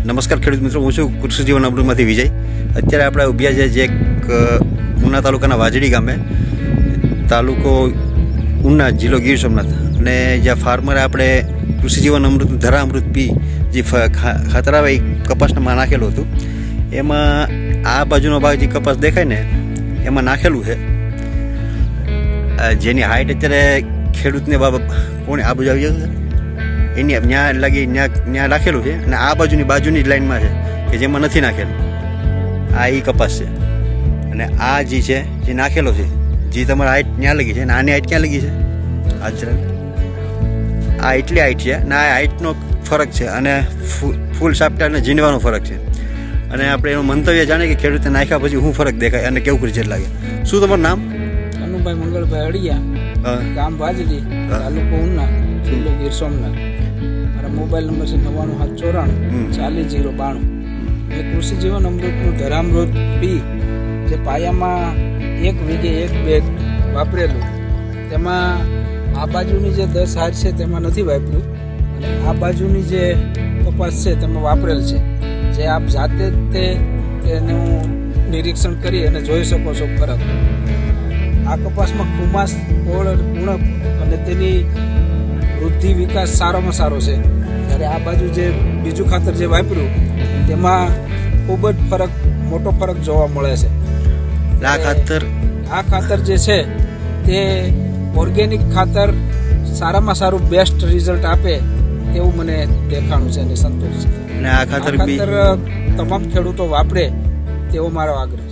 નમસ્કાર ખેડૂત મિત્રો, હું છું કૃષિ જીવન અમૃતમાંથી વિજય. અત્યારે આપણે ઉભ્યા છે જે એક ઉના તાલુકાના વાજડી ગામે, તાલુકો ઉના, જિલ્લો ગીર સોમનાથ. અને જ્યાં ફાર્મરે આપણે કૃષિ જીવન અમૃત ધરા અમૃત પી જે ખાતર આવે એ કપાસમાં નાખેલું હતું. એમાં આ બાજુનો ભાગ જે કપાસ દેખાય ને એમાં નાખેલું છે, જેની હાઇટ અત્યારે ખેડૂતને કોણે આ બાજુ આવી જશે એની ત્યાં લાગી ત્યાં નાખેલું છે. અને આ બાજુની લાઈનમાં છે કે જેમાં નથી નાખેલું. આ એ કપાસ છે અને આ જે છે જે નાખેલો છે, જે તમારા હાઇટ ત્યાં લગી છે અને આની હાઇટ ક્યાં લગી છે, આ જરા આ એટલી હાઇટ છે અને આ હાઇટનો ફરક છે અને ફૂલ સાપટા અને ઝીંડવાનો ફરક છે. અને આપણે એનું મંતવ્ય જાણીએ કે ખેડૂતે નાખ્યા પછી શું ફરક દેખાય અને કેવું રિઝલ્ટ લાગે. શું તમારું નામ? અનુભાઈ મંગળભાઈ અડિયા, ગામ વાજડી, તાલુકો ઉના, જિલ્લો ગીર સોમનાથ. મારા મોબાઈલ નંબર છે 97944092. મેં કૃષિ જીવન અમૃતનું ધરામૃત પી જે પાયામાં 1 વીઘે 1 બેગ વાપરેલું, તેમાં આ બાજુની જે 10 હાર છે તેમાં નથી વાપર્યું અને આ બાજુની જે કપાસ છે તેમાં વાપરેલ છે. જે આપ જાતે જ તેનું નિરીક્ષણ કરી અને જોઈ શકો છો ફરક. આ કપાસમાં ખુમાસ, ફળ, ઉણપ અને તેની વૃદ્ધિ વિકાસ સારામાં સારો છે. જ્યારે આ બાજુ જે બીજું ખાતર જે વાપર્યું તેમાં ખૂબ જ મોટો ફરક જોવા મળે છે. આ ખાતર જે છે તે ઓર્ગેનિક ખાતર સારામાં સારું બેસ્ટ રિઝલ્ટ આપે તેવું મને દેખાણું છે અને સંતોષ છે. અને આ ખાતર તમામ ખેડૂતો વાપરે તેવો મારો આગ્રહ છે.